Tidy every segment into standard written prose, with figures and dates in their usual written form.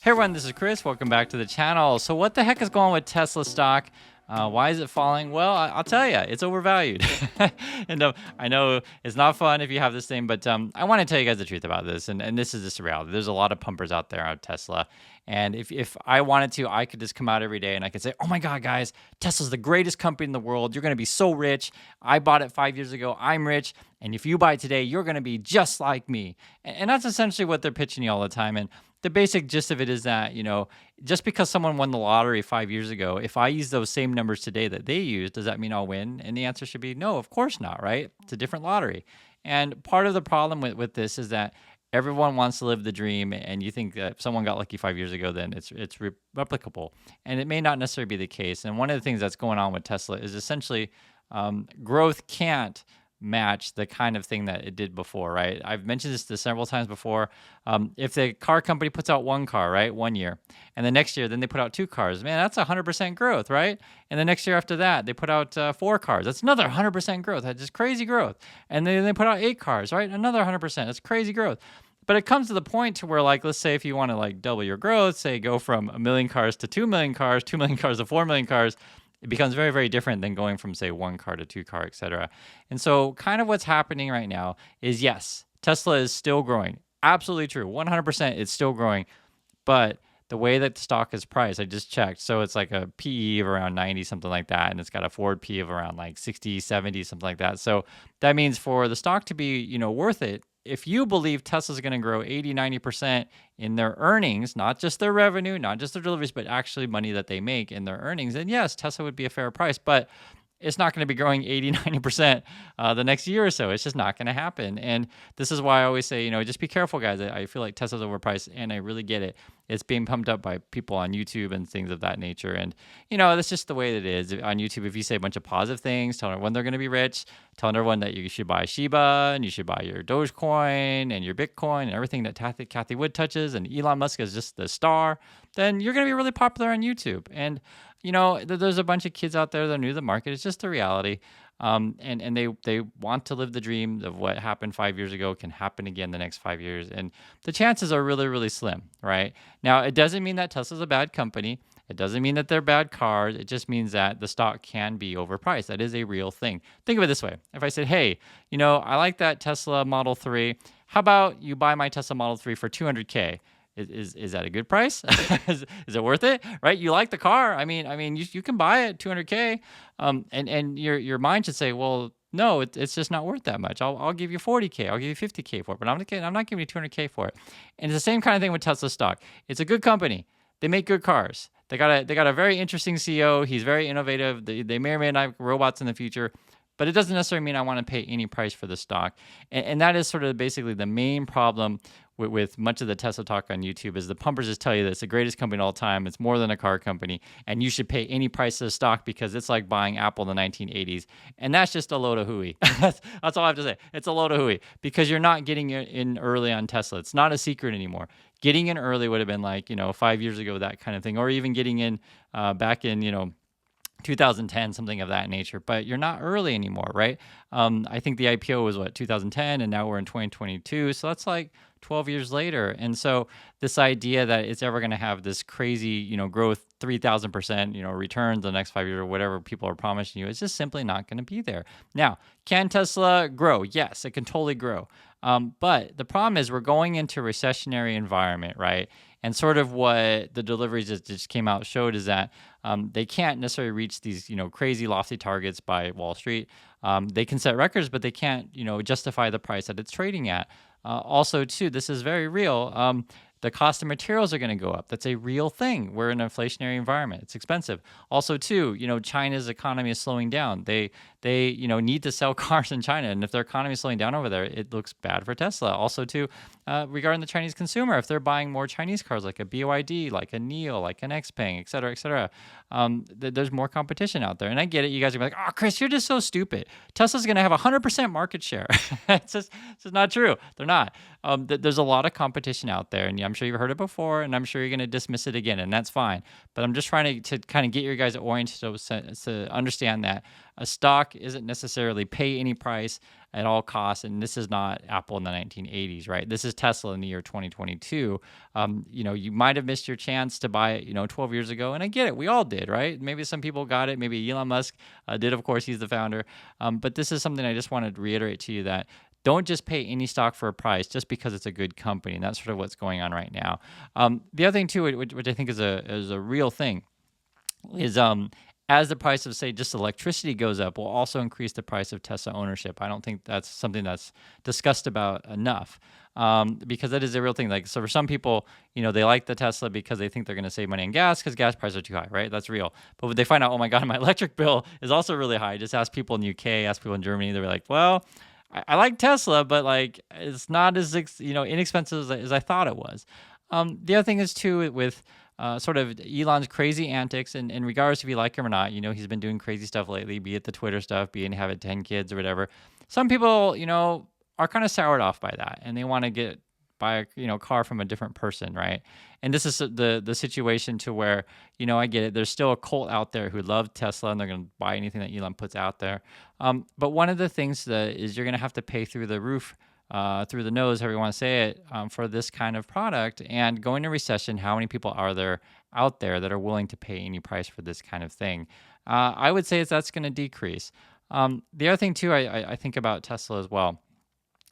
Hey everyone, this is Chris. Welcome back to the channel. So what the heck is going on with Tesla stock? Why is it falling? Well, I'll tell you, it's overvalued. And I know it's not fun if you have this thing, but I want to tell you guys the truth about this. And this is just the reality. There's a lot of pumpers out there on Tesla. And if I wanted to, I could just come out every day and I could say, oh my God, guys, Tesla's the greatest company in the world. You're going to be so rich. I bought it 5 years ago. I'm rich. And if you buy it today, you're going to be just like me. And that's essentially what they're pitching you all the time. And the basic gist of it is that, just because someone won the lottery 5 years ago, if I use those same numbers today that they use, does that mean I'll win? And the answer should be no, of course not, right? It's a different lottery. And part of the problem with this is that everyone wants to live the dream, and you think that if someone got lucky 5 years ago, then it's replicable. And it may not necessarily be the case. And one of the things that's going on with Tesla is essentially growth can't match the kind of thing that it did before, right? I've mentioned this several times before. If the car company puts out one car, right, 1 year, and the next year, then they put out two cars, man, that's 100% growth, right? And the next year after that, they put out four cars. That's another 100% growth. That's just crazy growth. And then they put out eight cars, right? Another 100%. That's crazy growth. But it comes to the point to where, like, let's say if you want to like double your growth, say go from 1 million cars to 2 million cars, 2 million cars to 4 million cars, it becomes very, very different than going from, say, one car to two car, et cetera. And so kind of what's happening right now is, yes, Tesla is still growing. Absolutely true. 100% it's still growing. But the way that the stock is priced, I just checked. So it's like a PE of around 90, something like that. And it's got a forward P of around like 60, 70, something like that. So that means for the stock to be, worth it, if you believe Tesla's going to grow 80, 90% in their earnings, not just their revenue, not just their deliveries, but actually money that they make in their earnings, then yes, Tesla would be a fair price. But it's not going to be growing 80, 90% the next year or so. It's just not going to happen. And this is why I always say, just be careful, guys. I feel like Tesla's overpriced, and I really get it. It's being pumped up by people on YouTube and things of that nature. And, that's just the way that it is. On YouTube, if you say a bunch of positive things, telling everyone they're going to be rich, telling everyone that you should buy Shiba and you should buy your Dogecoin and your Bitcoin and everything that Kathy Wood touches, and Elon Musk is just the star, then you're going to be really popular on YouTube. And there's a bunch of kids out there that are new to the market. It's just the reality. And they want to live the dream of what happened 5 years ago can happen again the next 5 years. And the chances are really, really slim, right? Now, it doesn't mean that Tesla's a bad company. It doesn't mean that they're bad cars. It just means that the stock can be overpriced. That is a real thing. Think of it this way. If I said, hey, I like that Tesla Model 3. How about you buy my Tesla Model 3 for $200K? Is that a good price? is it worth it? Right? You like the car. I mean, you can buy it $200K. And your mind should say, well, no, it's just not worth that much. I'll give you $40K. I'll give you $50K for it, but I'm not giving you $200K for it. And it's the same kind of thing with Tesla stock. It's a good company. They make good cars. They got a very interesting CEO. He's very innovative. They may or may not have robots in the future. But it doesn't necessarily mean I want to pay any price for the stock. And that is sort of basically the main problem with much of the Tesla talk on YouTube is the pumpers just tell you that it's the greatest company of all time. It's more than a car company. And you should pay any price of the stock because it's like buying Apple in the 1980s. And that's just a load of hooey. That's all I have to say. It's a load of hooey because you're not getting in early on Tesla. It's not a secret anymore. Getting in early would have been like, 5 years ago, that kind of thing. Or even getting in back in, 2010, something of that nature, but you're not early anymore, right? I think the IPO was 2010, and now we're in 2022. So that's like 12 years later. And so this idea that it's ever going to have this crazy, growth, 3,000%, returns the next 5 years or whatever people are promising you, it's just simply not going to be there. Now, can Tesla grow? Yes, it can totally grow. But the problem is we're going into a recessionary environment, right? And sort of what the deliveries that just came out showed is that they can't necessarily reach these, crazy lofty targets by Wall Street. They can set records, but they can't, justify the price that it's trading at. Also, too, this is very real. The cost of materials are going to go up. That's a real thing. We're in an inflationary environment. It's expensive. Also, too, China's economy is slowing down. They need to sell cars in China. And if their economy is slowing down over there, it looks bad for Tesla. Also, too, regarding the Chinese consumer, if they're buying more Chinese cars like a BYD, like a NIO, like an XPeng, et cetera, there's more competition out there. And I get it. You guys are like, oh, Chris, you're just so stupid. Tesla's going to have 100% market share. It's just not true. They're not. There's a lot of competition out there. And I'm sure you've heard it before, and I'm sure you're going to dismiss it again, and that's fine. But I'm just trying to kind of get your guys oriented to understand that a stock isn't necessarily pay any price at all costs, and this is not Apple in the 1980s, right? This is Tesla in the year 2022. You might have missed your chance to buy it, 12 years ago, and I get it. We all did, right? Maybe some people got it. Maybe Elon Musk did, of course, he's the founder. But this is something I just wanted to reiterate to you, that don't just pay any stock for a price just because it's a good company. And that's sort of what's going on right now. The other thing, too, which I think is a real thing, is as the price of, say, just electricity goes up, will also increase the price of Tesla ownership. I don't think that's something that's discussed about enough, because that is a real thing. Like, so for some people, they like the Tesla because they think they're going to save money on gas because gas prices are too high, right? That's real. But when they find out, oh my God, my electric bill is also really high, just ask people in the UK, ask people in Germany, they're like, well, I like Tesla, but like it's not as inexpensive as I thought it was. The other thing is too with sort of Elon's crazy antics, and in regards to if you like him or not, he's been doing crazy stuff lately, be it the Twitter stuff, be it having 10 kids or whatever. Some people, are kind of soured off by that, and they want to buy a car from a different person, right? And this is the situation to where, I get it. There's still a cult out there who love Tesla, and they're going to buy anything that Elon puts out there. But one of the things that is you're going to have to pay through the roof, through the nose, however you want to say it, for this kind of product. And going to recession, how many people are there out there that are willing to pay any price for this kind of thing? I would say that's going to decrease. The other thing too, I think about Tesla as well,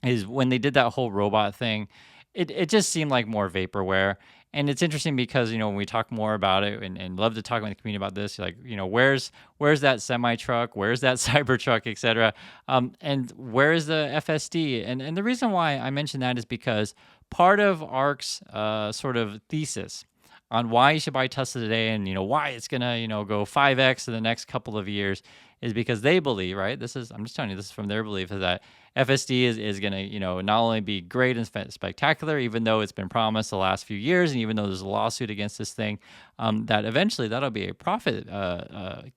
is when they did that whole robot thing, it just seemed like more vaporware. And it's interesting because, when we talk more about it and love to talk with the community about this, like, where's that semi truck? Where's that Cybertruck, et cetera? And where is the FSD? And the reason why I mention that is because part of ARK's sort of thesis on why you should buy Tesla today and, why it's going to, go 5X in the next couple of years is because they believe, right? I'm just telling you, this is from their belief, is that FSD is going to, not only be great and spectacular, even though it's been promised the last few years, and even though there's a lawsuit against this thing, that eventually that'll be a profit,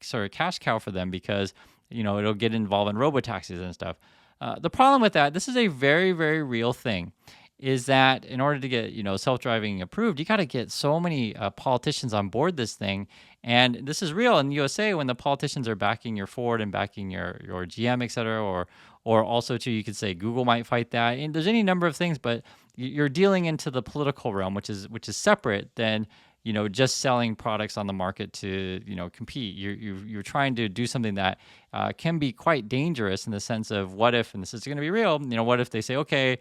sort of cash cow for them because, it'll get involved in robotaxis and stuff. The problem with that, this is a very, very real thing, is that in order to get, self-driving approved, you got to get so many politicians on board this thing. And this is real in the USA when the politicians are backing your Ford and backing your GM, et cetera, or also too, you could say Google might fight that. And there's any number of things, but you're dealing into the political realm, which is separate than, just selling products on the market to, compete. You're trying to do something that can be quite dangerous in the sense of what if, and this is going to be real, what if they say, okay,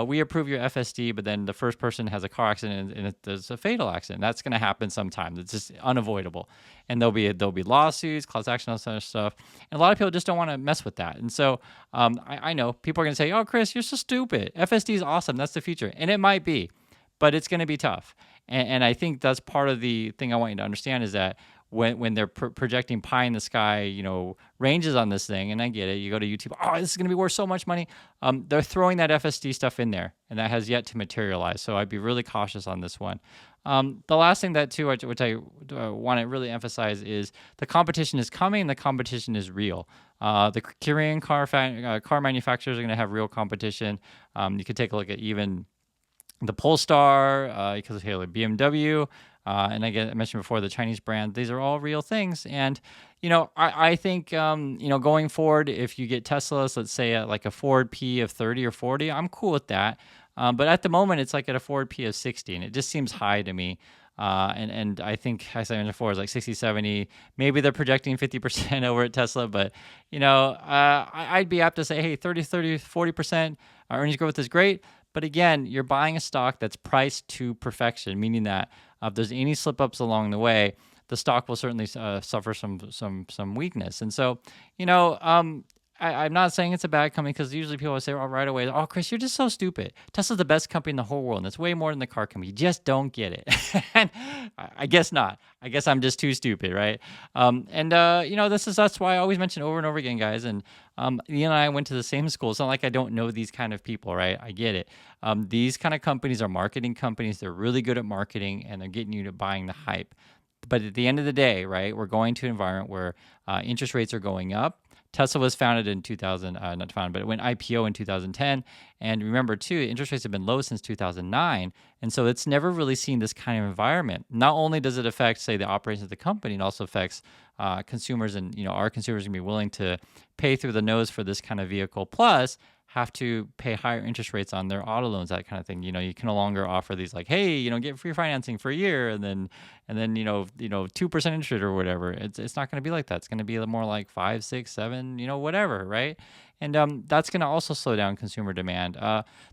we approve your FSD, but then the first person has a car accident and there's a fatal accident. That's going to happen sometime. It's just unavoidable. And there'll be lawsuits, class action, all that sort of stuff. And a lot of people just don't want to mess with that. And so I know people are going to say, oh, Chris, you're so stupid. FSD is awesome. That's the future. And it might be, but it's going to be tough. And I think that's part of the thing I want you to understand is that when they're projecting pie in the sky, ranges on this thing, and I get it, you go to YouTube, oh, this is going to be worth so much money. They're throwing that FSD stuff in there, and that has yet to materialize. So I'd be really cautious on this one. The last thing that too, which I want to really emphasize, is the competition is coming. The competition is real. The Korean car manufacturers are going to have real competition. You could take a look at even the Polestar, because of BMW, and I mentioned before the Chinese brand. These are all real things, and I think going forward, if you get Teslas, let's say at like a Ford P of 30 or 40, I'm cool with that. But at the moment, it's like at a Ford P of 60, and it just seems high to me. And I think, as I mentioned before, it's like 60, 70. Maybe they're projecting 50% over at Tesla, but I'd be apt to say, hey, 30, 40% earnings growth is great. But again, you're buying a stock that's priced to perfection, meaning that if there's any slip-ups along the way, the stock will certainly suffer some weakness. And so, I'm not saying it's a bad company, because usually people will say right away, oh, Chris, you're just so stupid. Tesla's the best company in the whole world, and it's way more than the car company. You just don't get it. And I guess not. I guess I'm just too stupid, right? That's why I always mention over and over again, guys. And Ian and I went to the same school. It's not like I don't know these kind of people, right? I get it. These kind of companies are marketing companies. They're really good at marketing, and they're getting you to buying the hype. But at the end of the day, right, we're going to an environment where interest rates are going up. Tesla was founded in 2000, not founded, but it went IPO in 2010. And remember, too, interest rates have been low since 2009. And so it's never really seen this kind of environment. Not only does it affect, say, the operations of the company, it also affects consumers, and our consumers are going to be willing to pay through the nose for this kind of vehicle. Plus, have to pay higher interest rates on their auto loans, that kind of thing. You can no longer offer these like, hey, get free financing for a year, and then 2% interest rate or whatever. It's not going to be like that. It's going to be more like 5, 6, 7, whatever, right? And that's going to also slow down consumer demand.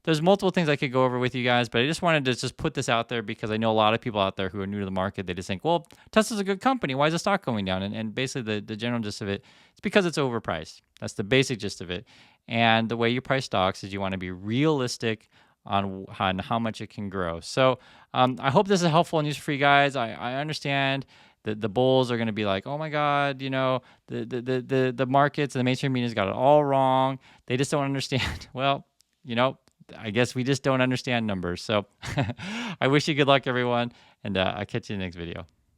There's multiple things I could go over with you guys, but I just wanted to just put this out there because I know a lot of people out there who are new to the market. They just think, well, Tesla's a good company. Why is the stock going down? And basically the general gist of it, it's because it's overpriced. That's the basic gist of it. And the way you price stocks is you want to be realistic on how much it can grow. So I hope this is helpful and useful for you guys. I understand that the bulls are going to be like, oh my God, the markets and the mainstream media's got it all wrong. They just don't understand. Well, I guess we just don't understand numbers. So I wish you good luck, everyone. And I'll catch you in the next video.